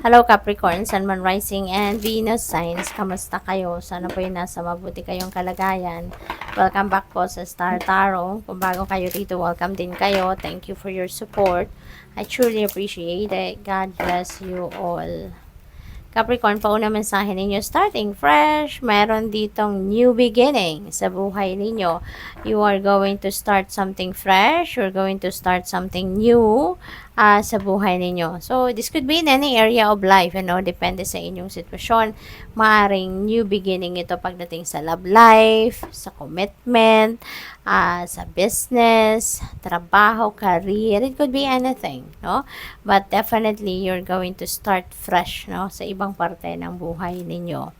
Hello Capricorn, Sun, Moon, Rising, and Venus signs. Kamusta kayo? Sana po yung nasa mabuti kayong kalagayan. Welcome back po sa Star Tarot. Kung bago kayo dito, welcome din kayo. Thank you for your support. I truly appreciate it. God bless you all. Capricorn, pauna mensahe ninyo, starting fresh, meron ditong new beginning sa buhay ninyo. You are going to start something fresh, you're going to start something new sa buhay ninyo. So, this could be in any area of life, depende sa inyong sitwasyon. Maaring new beginning ito pagdating sa love life, sa commitment, sa business, trabaho, career, it could be anything, no? But definitely, you're going to start fresh, no? Sa ibang parte ng buhay ninyo.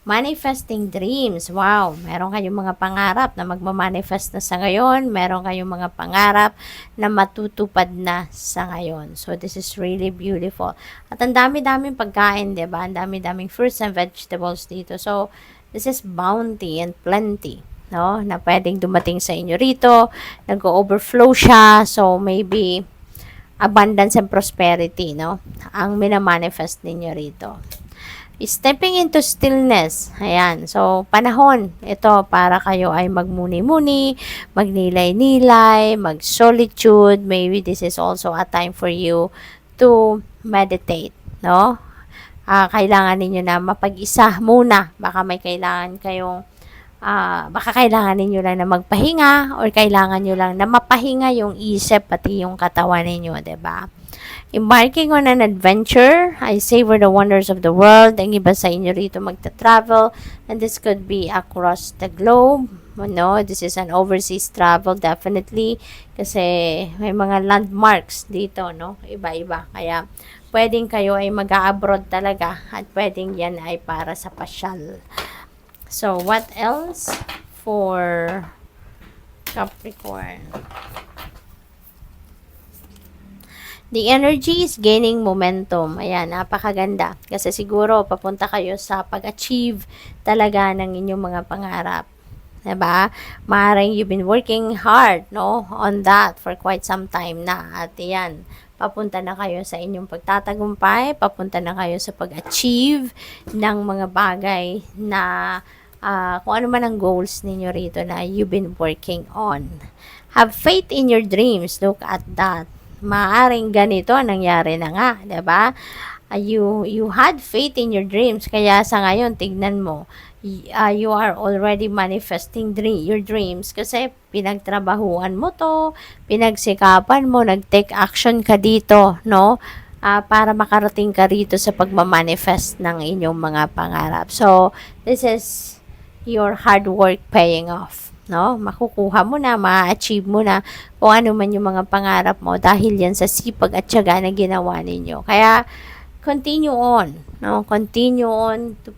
Manifesting dreams. Wow, meron kayong mga pangarap na magmamanifest na sa ngayon. Meron kayong mga pangarap na matutupad na sa ngayon. So, this is really beautiful. At ang dami-daming pagkain, diba? Ang dami-daming fruits and vegetables dito. So, this is bounty and plenty, no? Na pwedeng dumating sa inyo rito. Nag-overflow siya. So, maybe abundance and prosperity, no? Ang minamanifest ninyo rito. Stepping into stillness. Ayan. So, panahon. Ito, para kayo ay magmuni-muni, magnilay-nilay, mag-solitude. Maybe this is also a time for you to meditate, no? Kailangan ninyo na mapag-isa muna. Baka may kailangan kayong baka kailangan ninyo lang na magpahinga or kailangan nyo lang na mapahinga yung isip pati yung katawan ninyo, 'di ba? Embarking on an adventure, I savor the wonders of the world. Ang iba sa inyo rito magta-travel, and this could be across the globe. No, this is an overseas travel definitely kasi may mga landmarks dito, no? Iba-iba. Kaya pwedeng kayo ay mag-abroad talaga at pwedeng yan ay para sa pasyal. So, what else for Capricorn? The energy is gaining momentum. Ayan, napakaganda. Kasi siguro, papunta kayo sa pag-achieve talaga ng inyong mga pangarap. Diba? Maaaring you've been working hard, no, on that for quite some time na. At yan, papunta na kayo sa inyong pagtatagumpay, papunta na kayo sa pag-achieve ng mga bagay na kung ano man ang goals ninyo rito na you've been working on. Have faith in your dreams. Look at that. Maaring ganito nangyari na nga, 'di ba? You had faith in your dreams, kaya sa ngayon tignan mo, you are already manifesting your dreams kasi pinagtrabahuan mo to, pinagsikapan mo, nag-take action ka dito, no? Para makarating ka rito sa pagmamanifest ng inyong mga pangarap. So, this is your hard work paying off, no? Makukuha mo na, ma-achieve mo na kung ano man yung mga pangarap mo dahil yan sa sipag at tiyaga na ginawa ninyo. Kaya, continue on, no? Continue on to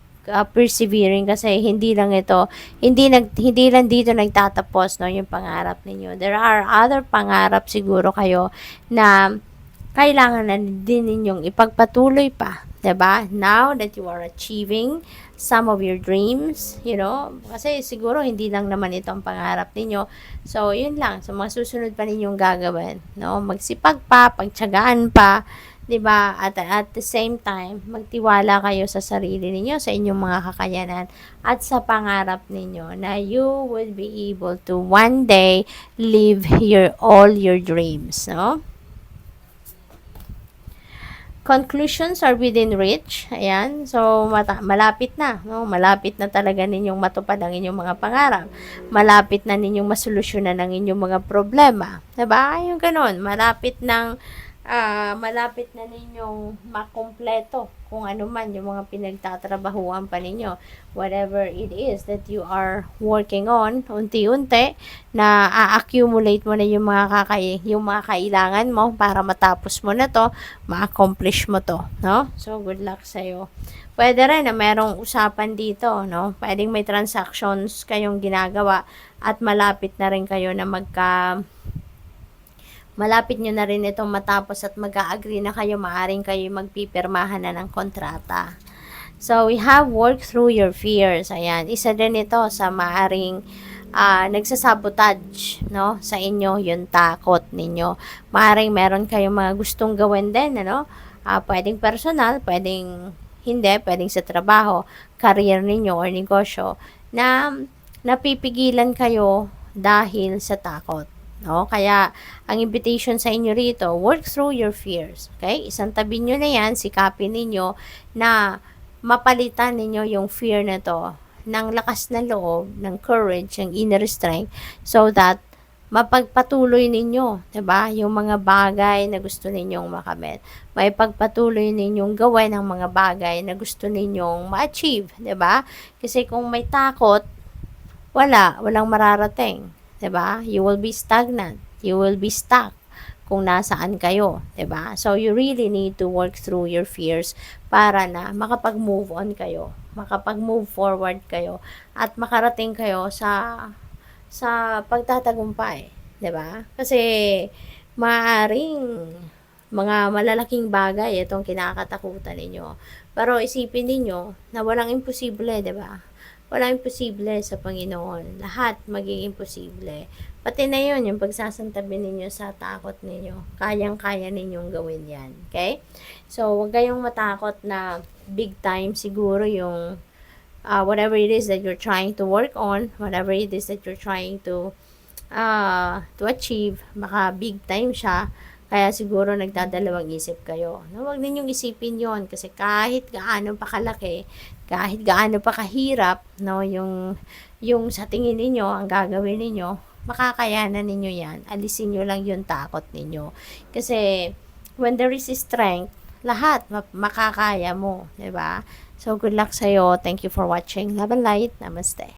persevering kasi hindi lang dito nagtatapos, no, yung pangarap ninyo. There are other pangarap siguro kayo na kailangan na din ninyong ipagpatuloy pa, 'di ba? Now that you are achieving some of your dreams, kasi siguro hindi lang naman ito ang pangarap ninyo. So, yun lang. So, mga susunod pa ninyong gagawin, no? Magsipag pa, pagtiyagaan pa, 'di ba? At the same time, magtiwala kayo sa sarili ninyo, sa inyong mga kakayanan at sa pangarap ninyo na you will be able to one day live all your dreams, no? Conclusions are within reach. Ayan. So, malapit na. No? Malapit na talaga ninyong matupad ang inyong mga pangarap. Malapit na ninyong masolusyonan ang inyong mga problema. Diba? Yung ganun. Malapit na ninyong makumpleto kung ano man yung mga pinagtatrabahuan pa ninyo. Whatever it is that you are working on, unti-unti, na a-accumulate mo na yung mga kailangan mo para matapos mo na to, ma-accomplish mo to, no? So, good luck sa'yo. Pwede rin na merong usapan dito, no? Pwedeng may transactions kayong ginagawa at malapit na rin kayo na malapit nyo na rin itong matapos at mag-a-agree na kayo, maaring kayo magpipirmahan na ng kontrata. So, we have worked through your fears. Ayan, isa din ito sa maaring nagsasabotage, no, sa inyo, yung takot ninyo. Maaring meron kayong mga gustong gawin din, ano? Pwedeng personal, pwedeng hindi, pwedeng sa trabaho, career ninyo or negosyo na napipigilan kayo dahil sa takot. No? Kaya, ang invitation sa inyo rito, work through your fears. Okay? Isang tabi nyo na yan, sikapin ninyo na mapalitan ninyo yung fear na to ng lakas na loob, ng courage, ng inner strength, so that mapagpatuloy ninyo, 'di ba? Yung mga bagay na gusto ninyong makamit. May pagpatuloy ninyong gawin ang mga bagay na gusto ninyong ma-achieve, 'di ba? Kasi kung may takot, walang mararating, 'di ba? You will be stagnant. You will be stuck kung nasaan kayo, 'di ba? So you really need to work through your fears para na makapag-move on kayo, makapag-move forward kayo at makarating kayo sa pagtatagumpay, 'di ba? Kasi maaring mga malalaking bagay itong kinakatakutan ninyo. Pero isipin niyo na walang imposible, 'di ba? Walang imposible sa Panginoon. Lahat magiging imposible. Pati na yun, yung pagsasantabi ninyo sa takot ninyo. Kayang-kaya ninyong gawin yan. Okay? So, huwag kayong matakot na big time siguro yung whatever it is that you're trying to work on, whatever it is that you're trying to achieve, baka big time siya. Kaya siguro nagdadalawang isip kayo. No, huwag ninyong isipin yon kasi kahit gaano pa kalaki, kahit gaano pa kahirap, no, yung sa tingin ninyo, ang gagawin ninyo, makakayanan ninyo yan. Alisin nyo lang yung takot ninyo. Kasi, when there is strength, lahat makakaya mo, 'di ba? So, good luck sa'yo. Thank you for watching. Love and light. Namaste.